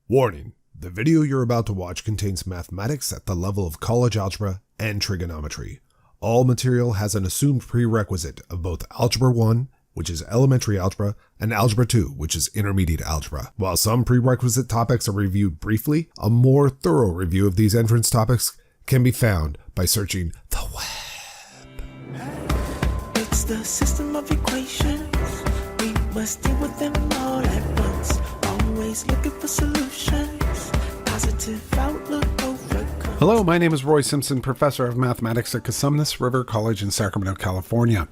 Warning, the video you're about to watch contains mathematics at the level of college algebra and trigonometry. All material has an assumed prerequisite of both Algebra 1, which is elementary algebra, and Algebra 2, which is intermediate algebra. While some prerequisite topics are reviewed briefly, a more thorough review of these entrance topics can be found by searching the web. It's the system of equations. We must deal with them all at once. Always looking for solutions. Positive outlook overcome. Hello, my name is Roy Simpson, professor of mathematics at Cosumnes River College in Sacramento, California.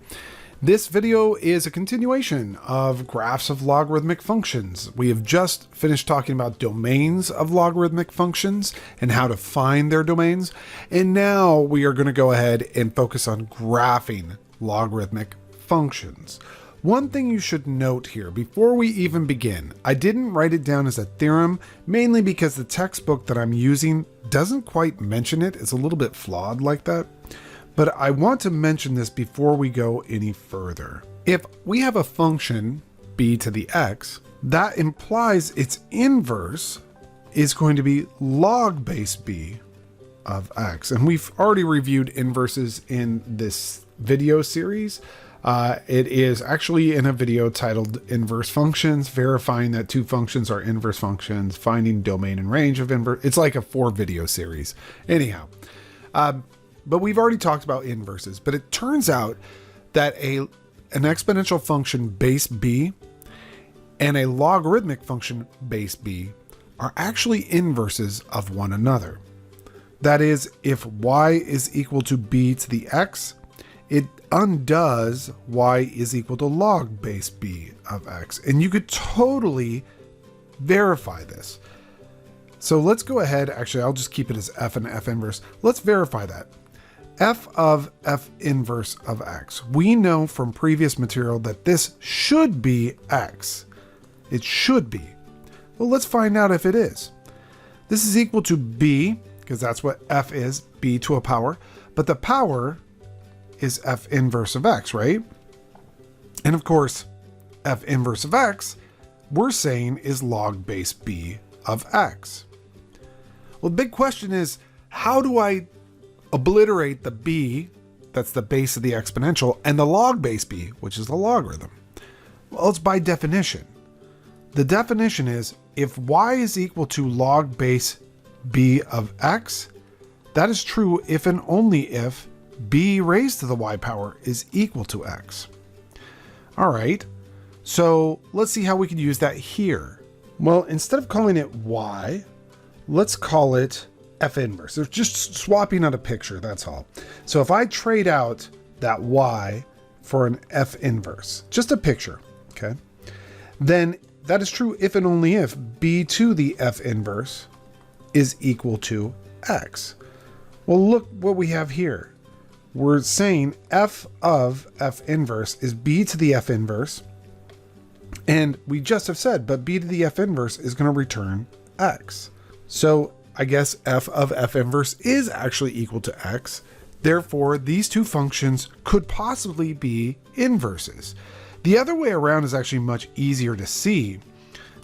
This video is a continuation of graphs of logarithmic functions. We have just finished talking about domains of logarithmic functions and how to find their domains. And now we are going to go ahead and focus on graphing logarithmic functions. One thing you should note here before we even begin, I didn't write it down as a theorem, mainly because the textbook that I'm using doesn't quite mention it. It's a little bit flawed like that. But I want to mention this before we go any further. If we have a function b to the x, that implies its inverse is going to be log base b of x. And we've already reviewed inverses in this video series. It is actually in a video titled Inverse Functions, verifying that two functions are inverse functions, finding domain and range of inverse. It's like a 4-video series. Anyhow, but we've already talked about inverses, but it turns out that an exponential function base b and a logarithmic function base b are actually inverses of one another. That is, if y is equal to b to the x, it undoes y is equal to log base b of x. And you could totally verify this. So let's go ahead. Actually, I'll just keep it as f and f inverse. Let's verify that. F of f inverse of x. We know from previous material that this should be x. It should be. Well, let's find out if it is. This is equal to b, because that's what f is, b to a power. But the power is f inverse of x, right? And of course, f inverse of x, we're saying is log base b of x. Well, the big question is, how do I obliterate the b, that's the base of the exponential, and the log base b, which is the logarithm? Well, it's by definition. The definition is, if y is equal to log base b of x, that is true if and only if b raised to the y power is equal to x. All right, so let's see how we can use that here. Well, instead of calling it y, let's call it f inverse. They're just swapping out a picture, that's all. So if I trade out that y for an f inverse, just a picture, okay, then that is true if and only if b to the f inverse is equal to x. Well, look what we have here. We're saying f of f inverse is b to the f inverse, and we just have said, but b to the f inverse is going to return x. So I guess f of f inverse is actually equal to x. Therefore, these two functions could possibly be inverses. The other way around is actually much easier to see.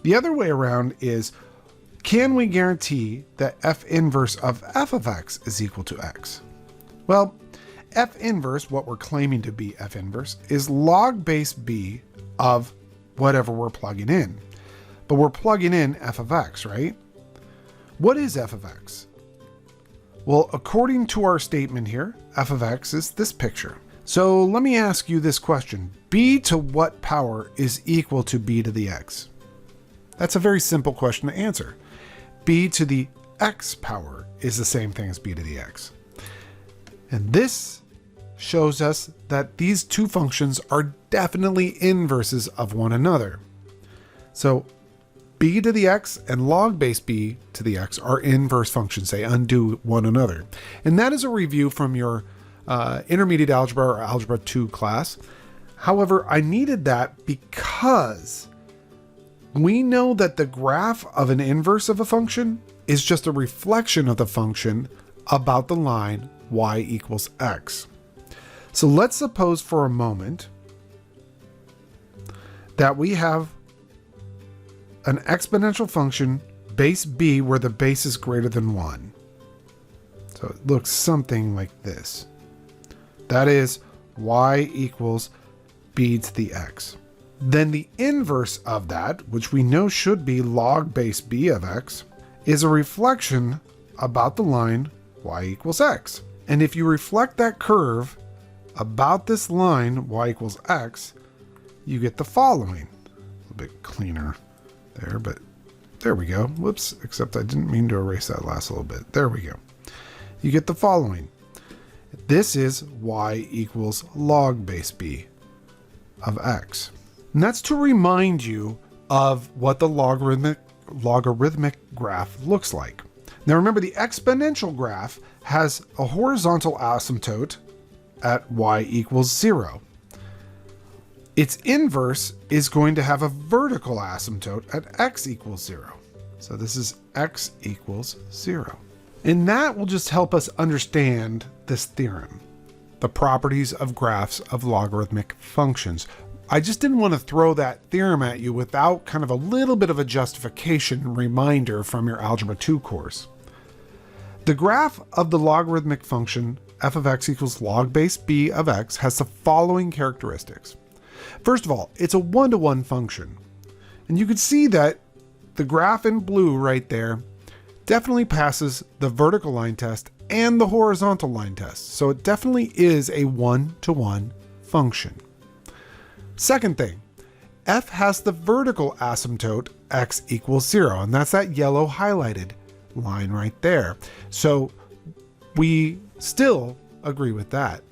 The other way around is, can we guarantee that f inverse of f of x is equal to x? Well, f inverse, what we're claiming to be f inverse, is log base b of whatever we're plugging in. But we're plugging in f of x, right? What is f of x? Well, according to our statement here, f of x is this picture. So let me ask you this question. B to what power is equal to b to the x? That's a very simple question to answer. B to the x power is the same thing as b to the x. And this shows us that these two functions are definitely inverses of one another. So b to the x and log base b to the x are inverse functions. They undo one another. And that is a review from your intermediate algebra or algebra 2 class. However, I needed that because we know that the graph of an inverse of a function is just a reflection of the function about the line y equals x. So let's suppose for a moment that we have an exponential function base b where the base is greater than 1. So it looks something like this. That is y equals b to the x. Then the inverse of that, which we know should be log base b of x, is a reflection about the line y equals x. And if you reflect that curve about this line y equals x, you get the following. A little bit cleaner there, but there we go. Whoops, except I didn't mean to erase that last little bit. There we go. You get the following. This is y equals log base b of x. And that's to remind you of what the logarithmic graph looks like. Now remember, the exponential graph has a horizontal asymptote at y equals 0. Its inverse is going to have a vertical asymptote at x equals 0. So this is x equals 0. And that will just help us understand this theorem, the properties of graphs of logarithmic functions. I just didn't want to throw that theorem at you without kind of a little bit of a justification reminder from your Algebra 2 course. The graph of the logarithmic function f of x equals log base b of x has the following characteristics. First of all, it's a one-to-one function. And you can see that the graph in blue right there definitely passes the vertical line test and the horizontal line test. So it definitely is a one-to-one function. Second thing, f has the vertical asymptote x equals 0, and that's that yellow highlighted line right there. So we still agree with that.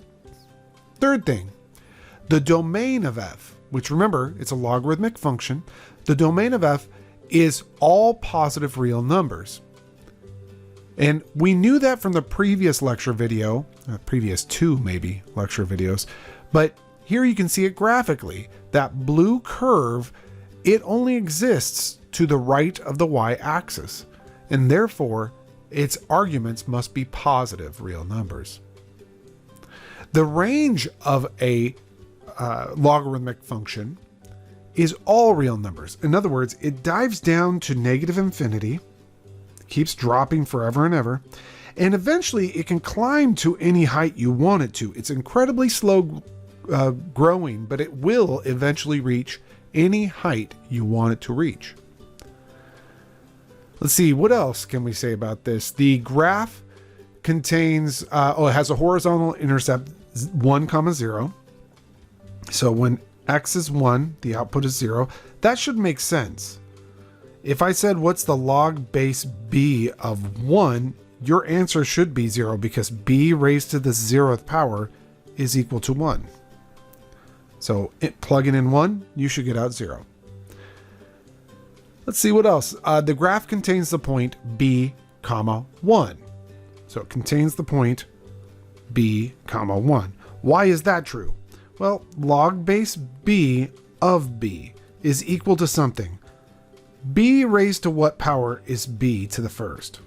Third thing, the domain of f, which remember, it's a logarithmic function, the domain of f is all positive real numbers. And we knew that from the previous lecture video, previous two maybe lecture videos, but here you can see it graphically. That blue curve, it only exists to the right of the y-axis, and therefore its arguments must be positive real numbers. The range of a logarithmic function is all real numbers. In other words, it dives down to negative infinity, keeps dropping forever and ever, and eventually it can climb to any height you want it to. It's incredibly slow growing, but it will eventually reach any height you want it to reach. Let's see, what else can we say about this? The graph contains, it has a horizontal intercept 1, 0. So when x is 1, the output is 0. That should make sense. If I said, what's the log base b of 1, your answer should be 0 because b raised to the 0th power is equal to 1. So plugging in 1, you should get out 0. Let's see what else. The graph contains the point b, 1. So it contains the point b, 1. Why is that true? Well, log base b of b is equal to something. B raised to what power is b to the first?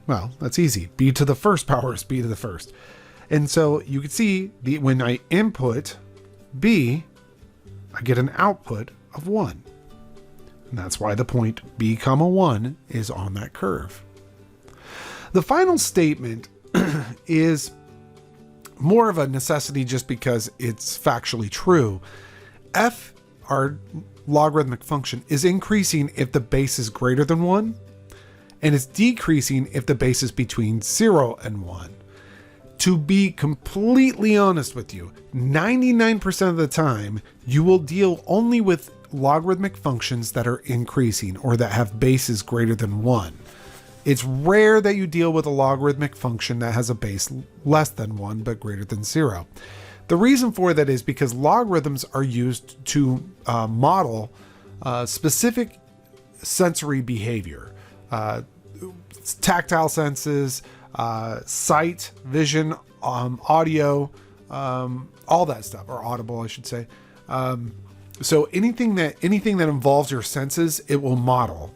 Well, that's easy. B to the first power is b to the first. And so you can see when I input b, I get an output of 1. And that's why the point b, 1 is on that curve. The final statement is more of a necessity just because it's factually true. F, our logarithmic function, is increasing if the base is greater than 1, and it's decreasing if the base is between 0 and 1. To be completely honest with you, 99% of the time, you will deal only with logarithmic functions that are increasing or that have bases greater than 1. It's rare that you deal with a logarithmic function that has a base less than 1 but greater than 0. The reason for that is because logarithms are used to model specific sensory behavior, tactile senses, sight, vision, audio, all that stuff, or audible, I should say. So anything that involves your senses, it will model,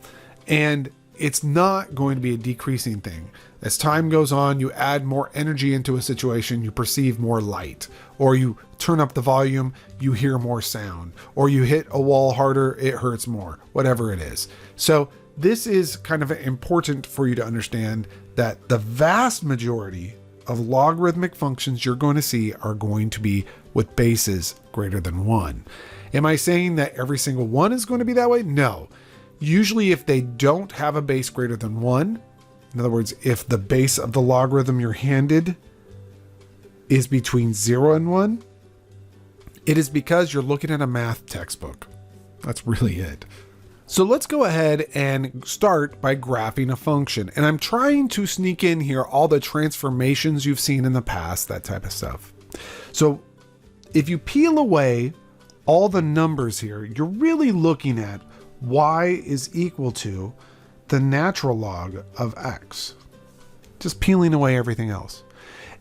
and it's not going to be a decreasing thing. As time goes on, you add more energy into a situation, you perceive more light, or you turn up the volume, you hear more sound, or you hit a wall harder, it hurts more, whatever it is. So this is kind of important for you to understand that the vast majority of logarithmic functions you're going to see are going to be with bases greater than 1. Am I saying that every single one is going to be that way? No. Usually if they don't have a base greater than 1, in other words, if the base of the logarithm you're handed is between 0 and 1, it is because you're looking at a math textbook. That's really it. So let's go ahead and start by graphing a function. And I'm trying to sneak in here all the transformations you've seen in the past, that type of stuff. So if you peel away all the numbers here, you're really looking at y is equal to the natural log of x. Just peeling away everything else.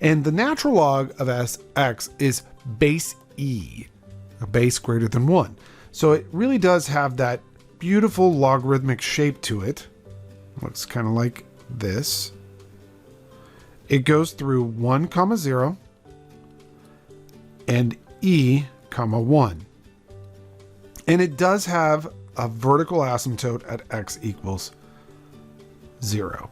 And the natural log of x is base e, a base greater than 1. So it really does have that beautiful logarithmic shape to it. Looks kind of like this. It goes through 1, 0 and e, 1. And it does have a vertical asymptote at x equals 0.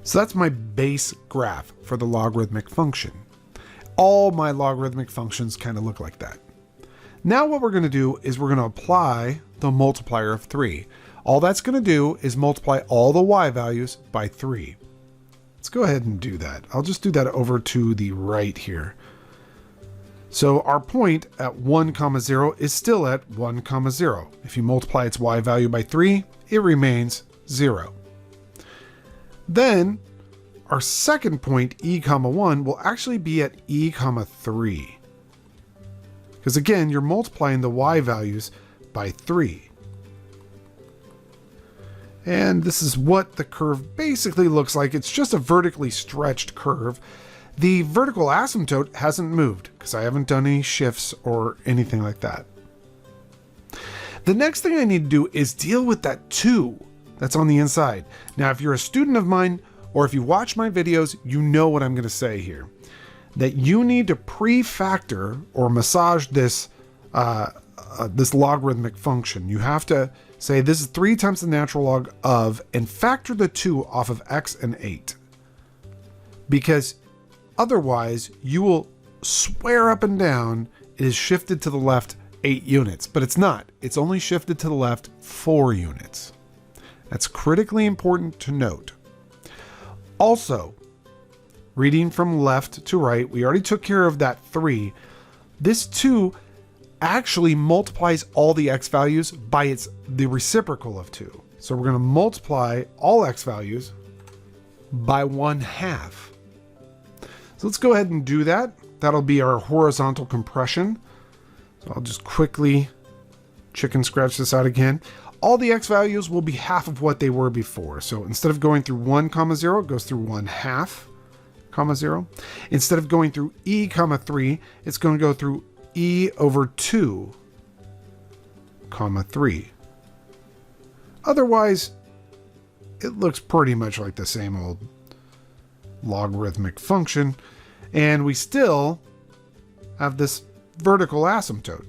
So that's my base graph for the logarithmic function. All my logarithmic functions kind of look like that. Now what we're going to do is we're going to apply the multiplier of 3. All that's going to do is multiply all the y values by 3. Let's go ahead and do that. I'll just do that over to the right here. So our point at 1, 0 is still at 1, 0. If you multiply its y value by 3, it remains 0. Then our second point, e, 1, will actually be at e, 3. Because again, you're multiplying the y values by 3. And this is what the curve basically looks like. It's just a vertically stretched curve. The vertical asymptote hasn't moved because I haven't done any shifts or anything like that. The next thing I need to do is deal with that 2 that's on the inside. Now, if you're a student of mine or if you watch my videos, you know what I'm going to say here. That you need to pre-factor or massage this this logarithmic function. You have to say this is 3 times the natural log of, and factor the 2 off of x and 8. Because otherwise, you will swear up and down it is shifted to the left 8 units, but it's not. It's only shifted to the left 4 units. That's critically important to note. Also, reading from left to right, we already took care of that 3. This 2 actually multiplies all the x values by the reciprocal of 2. So we're going to multiply all x values by 1/2. So let's go ahead and do that. That'll be our horizontal compression. So I'll just quickly chicken scratch this out again. All the x values will be half of what they were before. So instead of going through 1, 0, it goes through 1/2, 0. Instead of going through e, 3, it's going to go through e over 2, 3. Otherwise, it looks pretty much like the same old logarithmic function, and we still have this vertical asymptote.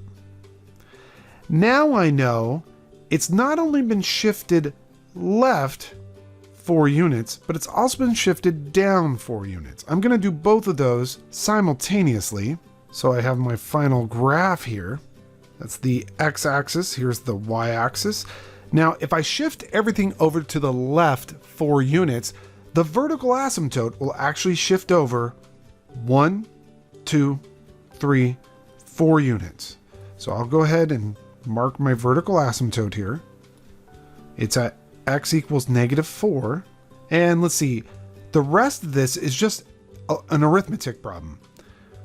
Now I know it's not only been shifted left 4 units, but it's also been shifted down 4 units. I'm going to do both of those simultaneously. So I have my final graph here. That's the x-axis. Here's the y-axis. Now, if I shift everything over to the left 4 units, the vertical asymptote will actually shift over 1, 2, 3, 4 units. So I'll go ahead and mark my vertical asymptote here. It's at x equals -4. And let's see, the rest of this is just an arithmetic problem.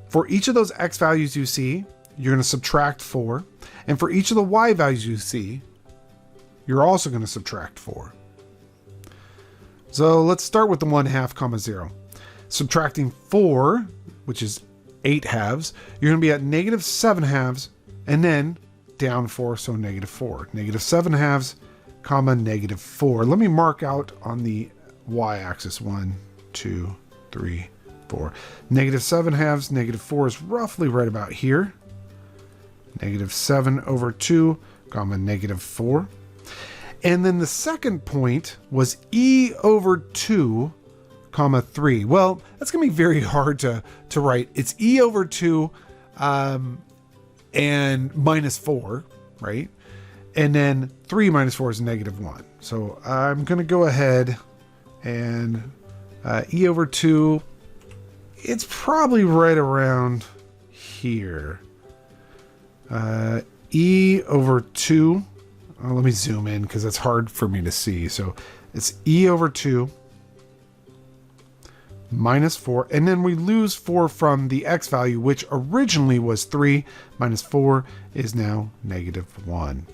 For each of those x values you see, you're going to subtract 4. And for each of the y values you see, you're also going to subtract 4. So let's start with the 1/2, 0. Subtracting 4, which is 8/2, you're going to be at -7/2, and then down 4, so -4. -7/2, -4. Let me mark out on the y-axis. 1, 2, 3, 4. -7/2, -4 is roughly right about here. -7 over 2, -4. And then the second point was e over 2, comma 3. Well, that's going to be very hard to write. It's e over 2 and minus 4, right? And then 3 minus 4 is negative 1. So I'm going to go ahead and e over 2, it's probably right around here. E over 2, let me zoom in because it's hard for me to see. So it's e over 2 minus 4, and then we lose 4 from the x value, which originally was 3 minus 4 is now negative 1.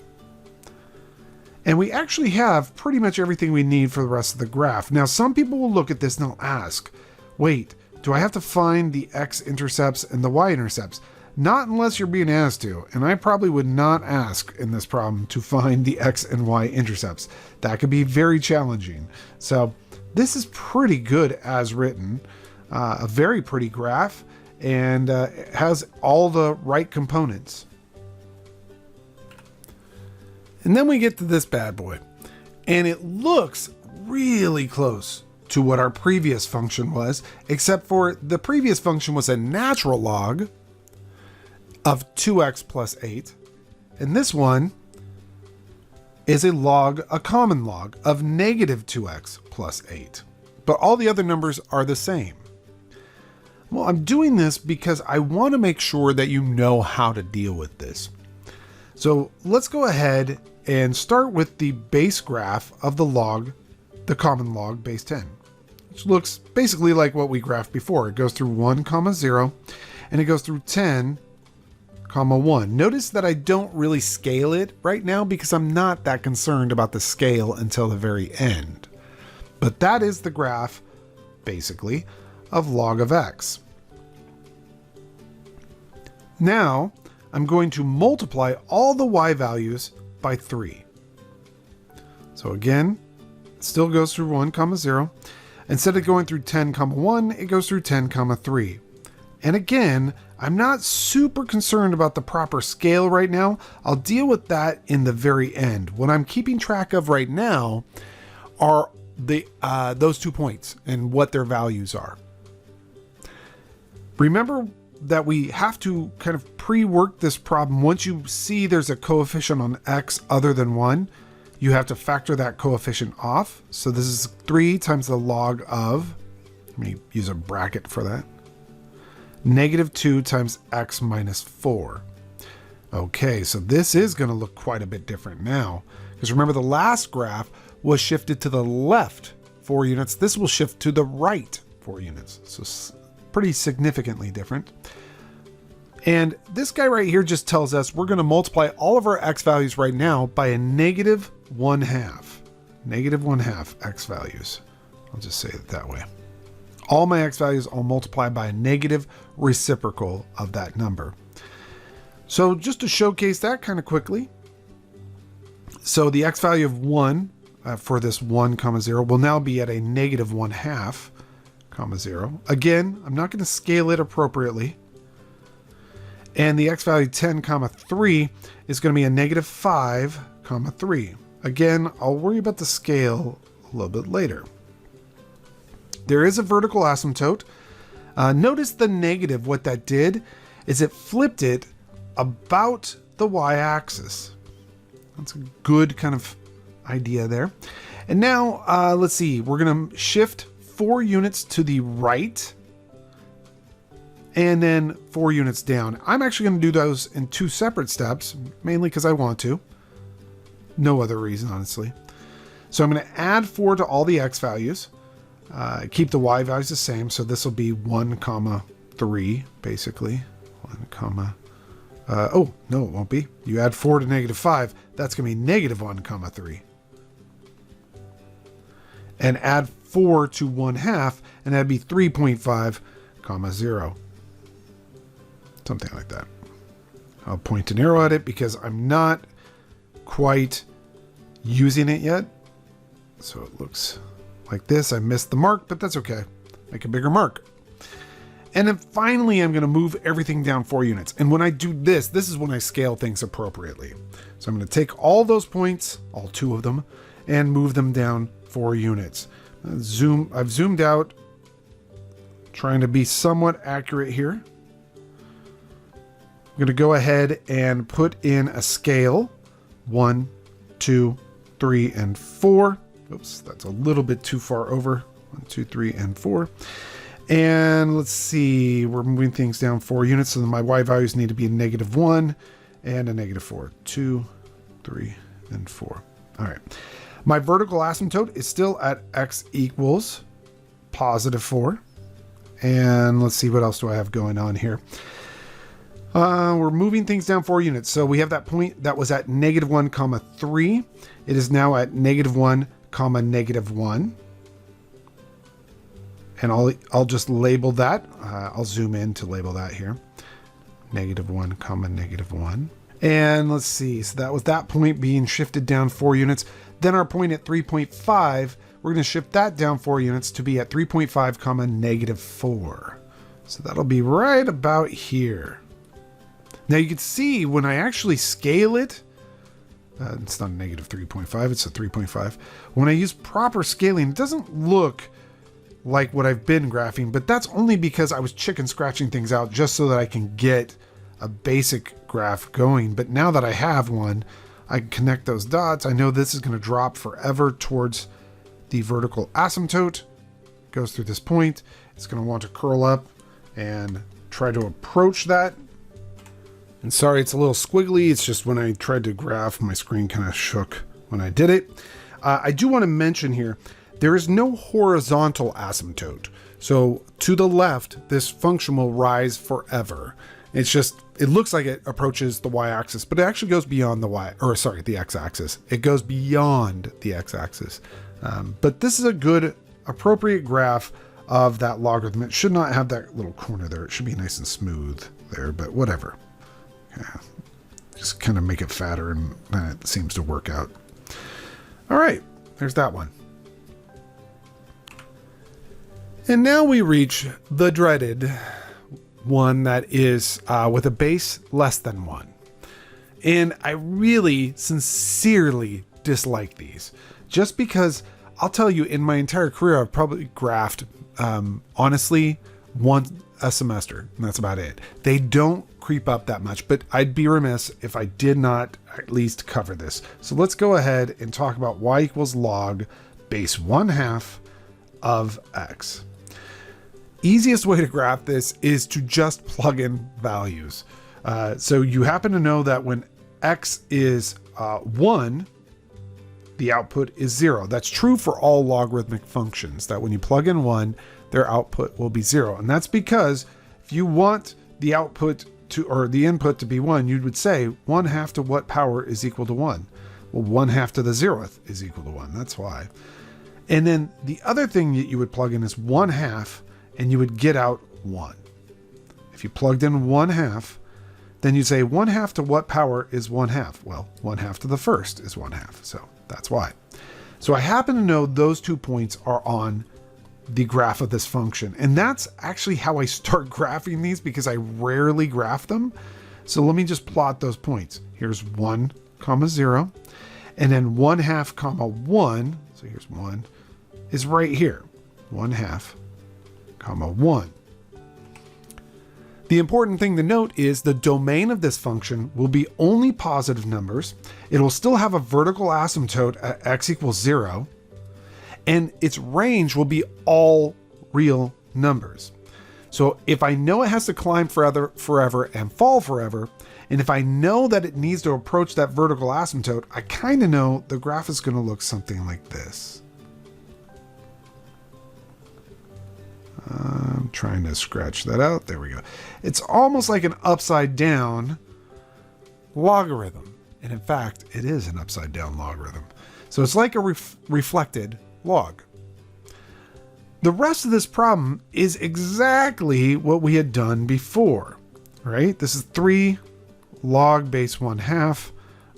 And we actually have pretty much everything we need for the rest of the graph. Now, some people will look at this and they'll ask, wait, do I have to find the x-intercepts and the y-intercepts? Not unless you're being asked to, and I probably would not ask in this problem to find the x and y-intercepts. That could be very challenging. So this is pretty good as written, a very pretty graph, and has all the right components. And then we get to this bad boy, and it looks really close to what our previous function was, except for the previous function was a natural log of 2x plus 8, and this one is a common log of negative 2x plus 8. But all the other numbers are the same. Well, I'm doing this because I want to make sure that you know how to deal with this. So let's go ahead and start with the base graph of the log, the common log base 10, which looks basically like what we graphed before. It goes through 1, 0, and it goes through 10, 1. Notice that I don't really scale it right now because I'm not that concerned about the scale until the very end. But that is the graph, basically, of log of x. Now, I'm going to multiply all the y values by 3. So again, it still goes through 1, 0. Instead of going through 10, 1, it goes through 10, 3. And again, I'm not super concerned about the proper scale right now. I'll deal with that in the very end. What I'm keeping track of right now are those 2 points and what their values are. Remember that we have to kind of pre-work this problem. Once you see there's a coefficient on x other than 1, you have to factor that coefficient off. So this is 3 times the log of, let me use a bracket for that, negative 2 times x minus 4. Okay, so this is going to look quite a bit different now. Because remember, the last graph was shifted to the left 4 units. This will shift to the right 4 units. So pretty significantly different. And this guy right here just tells us we're going to multiply all of our x values right now by a negative 1/2. Negative 1/2 x values. I'll just say it that way. All my x values I'll multiply by a negative reciprocal of that number. So just to showcase that kind of quickly. So the x value of 1 for this 1, 0 will now be at a negative 1/2, 0. Again, I'm not going to scale it appropriately. And the x value 10, 3 is going to be a negative 5, 3. Again, I'll worry about the scale a little bit later. There is a vertical asymptote. Notice the negative, what that did is it flipped it about the y-axis. That's a good kind of idea there. And now, let's see, we're going to shift 4 units to the right and then 4 units down. I'm actually going to do those in 2 separate steps, mainly because I want to. No other reason, honestly. So I'm going to add 4 to all the x values. Keep the y values the same, so this will be 1, 3, basically. 1, oh, no, it won't be. You add 4 to negative 5, that's going to be negative 1, 3. And add 4 to 1/2, and that'd be 3.5, 0. Something like that. I'll point an arrow at it because I'm not quite using it yet. So it looks like this. I missed the mark, but that's okay. Make a bigger mark. And then finally, I'm going to move everything down 4 units. And when I do this, this is when I scale things appropriately. So I'm going to take all those points, all 2 of them, and move them down 4 units. I've zoomed out, trying to be somewhat accurate here. I'm going to go ahead and put in a scale. 1, 2, 3, and 4. Oops, that's a little bit too far over. 1, 2, 3, and 4. And let's see, we're moving things down 4 units, so my y values need to be a -1 and a -4. 2, 3, and 4. All right. My vertical asymptote is still at x equals +4. And let's see, what else do I have going on here? We're moving things down 4 units. So we have that point that was at -1, 3. It is now at -1, -1. And I'll just label that. I'll zoom in to label that here. -1, -1. And let's see. So that was that point being shifted down 4 units. Then our point at 3.5, we're going to shift that down 4 units to be at 3.5, -4. So that'll be right about here. Now you can see when I actually scale it, it's not a -3.5, it's a 3.5. When I use proper scaling, it doesn't look like what I've been graphing, but that's only because I was chicken scratching things out just so that I can get a basic graph going. But now that I have one, I can connect those dots. I know this is going to drop forever towards the vertical asymptote. It goes through this point. It's going to want to curl up and try to approach that. And sorry, it's a little squiggly. It's just when I tried to graph, my screen kind of shook when I did it. I do want to mention here, there is no horizontal asymptote. So to the left, this function will rise forever. It's just, it looks like it approaches the y-axis, but it actually goes beyond the x-axis. It goes beyond the x-axis. But this is a good, appropriate graph of that logarithm. It should not have that little corner there. It should be nice and smooth there, but whatever. Yeah, just kind of make it fatter and it seems to work out. All right, there's that one. And now we reach the dreaded one that is with a base less than 1. And I really sincerely dislike these, just because I'll tell you, in my entire career, I've probably graphed, honestly, once a semester, and that's about it. They don't creep up that much, but I'd be remiss if I did not at least cover this. So let's go ahead and talk about y equals log base 1/2 of x. Easiest way to graph this is to just plug in values. So you happen to know that when x is 1, the output is 0. That's true for all logarithmic functions, that when you plug in 1, their output will be 0. And that's because if you want the output to, or the input to be 1, you would say 1/2 to what power is equal to 1? Well, 1/2 to the 0th is equal to 1. That's why. And then the other thing that you would plug in is 1/2, and you would get out 1. If you plugged in 1/2, then you'd say 1/2 to what power is 1/2? Well, 1/2 to the first is 1/2. So that's why. So I happen to know those 2 points are on the graph of this function. And that's actually how I start graphing these, because I rarely graph them. So let me just plot those points. Here's 1, 0, and then 1/2, 1. So here's 1 is right here. 1/2, 1. The important thing to note is the domain of this function will be only positive numbers. It will still have a vertical asymptote at x equals 0. And its range will be all real numbers. So if I know it has to climb forever and fall forever, and if I know that it needs to approach that vertical asymptote, I kind of know the graph is going to look something like this. I'm trying to scratch that out. There we go. It's almost like an upside down logarithm. And in fact, it is an upside down logarithm. So it's like a reflected log. The rest of this problem is exactly what we had done before, right? This is 3 log base 1/2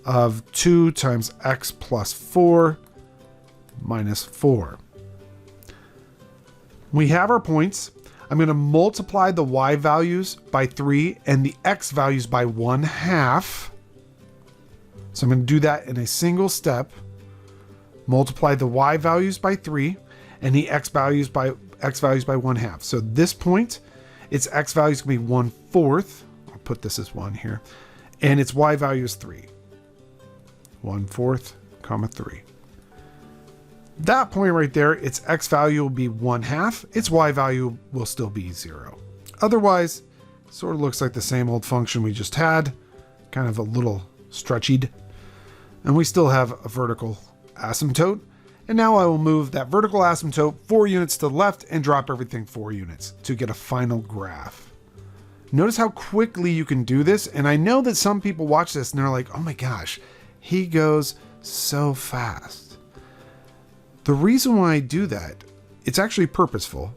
of 2 times x plus 4 minus 4. We have our points. I'm going to multiply the y values by 3 and the x values by 1/2. So I'm going to do that in a single step. Multiply the y values by 3 and the x values by 1/2. So this point, its x value is going to be 1/4. I'll put this as 1 here. And its y value is 3. 1/4, 3. That point right there, its x value will be 1/2. Its y value will still be 0. Otherwise, sort of looks like the same old function we just had, kind of a little stretched. And we still have a vertical asymptote. And now I will move that vertical asymptote 4 units to the left and drop everything 4 units to get a final graph. Notice how quickly you can do this. And I know that some people watch this and they're like, oh my gosh, he goes so fast. The reason why I do that, it's actually purposeful.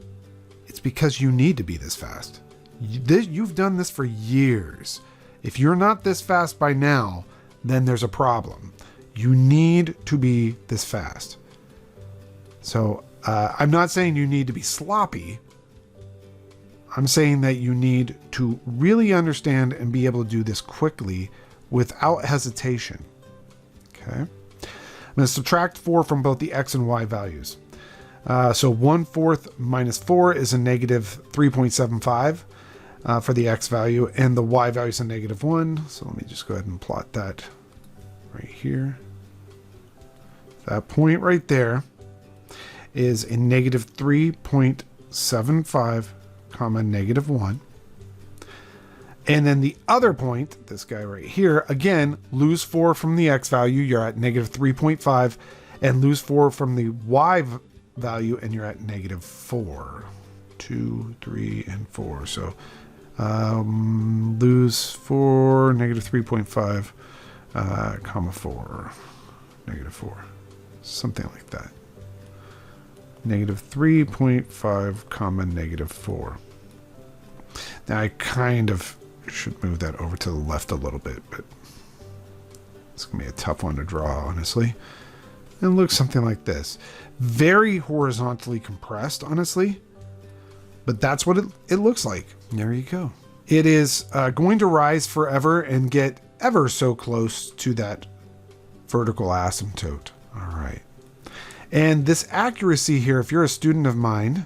It's because you need to be this fast. You've done this for years. If you're not this fast by now, then there's a problem. You need to be this fast. So I'm not saying you need to be sloppy. I'm saying that you need to really understand and be able to do this quickly without hesitation. Okay. I'm going to subtract 4 from both the x and y values. So 1/4 minus 4 is a negative 3.75 for the x value, and the y value is a negative 1. So let me just go ahead and plot that right here. That point right there is a negative 3.75, comma, negative 1. And then the other point, this guy right here, again, lose 4 from the x value, you're at negative 3.5, and lose 4 from the y value, and you're at negative 4. 2, 3, and 4. So lose 4, negative 3.5, comma 4, negative 4. Something like that. Negative 3.5, comma, negative 4. Now I kind of should move that over to the left a little bit, but it's going to be a tough one to draw, honestly. And it looks something like this. Very horizontally compressed, honestly. But that's what it looks like. There you go. It is going to rise forever and get ever so close to that vertical asymptote. All right. And this accuracy here, if you're a student of mine,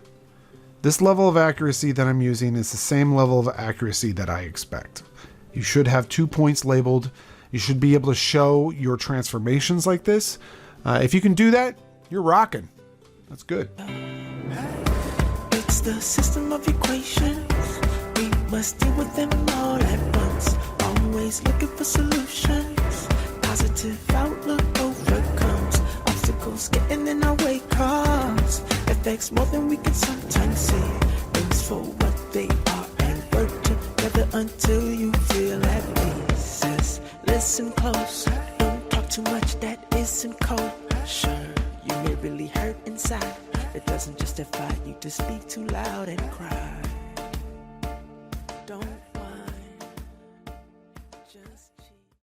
this level of accuracy that I'm using is the same level of accuracy that I expect. You should have 2 points labeled. You should be able to show your transformations like this. If you can do that, you're rocking. That's good. It's the system of equations. We must deal with them all at once. Always looking for solutions. Positive outlook overcomes obstacles getting in our way. Cause affects more than we can sometimes see. Things for what they are and work together until you feel at peace. Just listen close. Don't talk too much that isn't kosher. You may really hurt inside. It doesn't justify you to speak too loud and cry.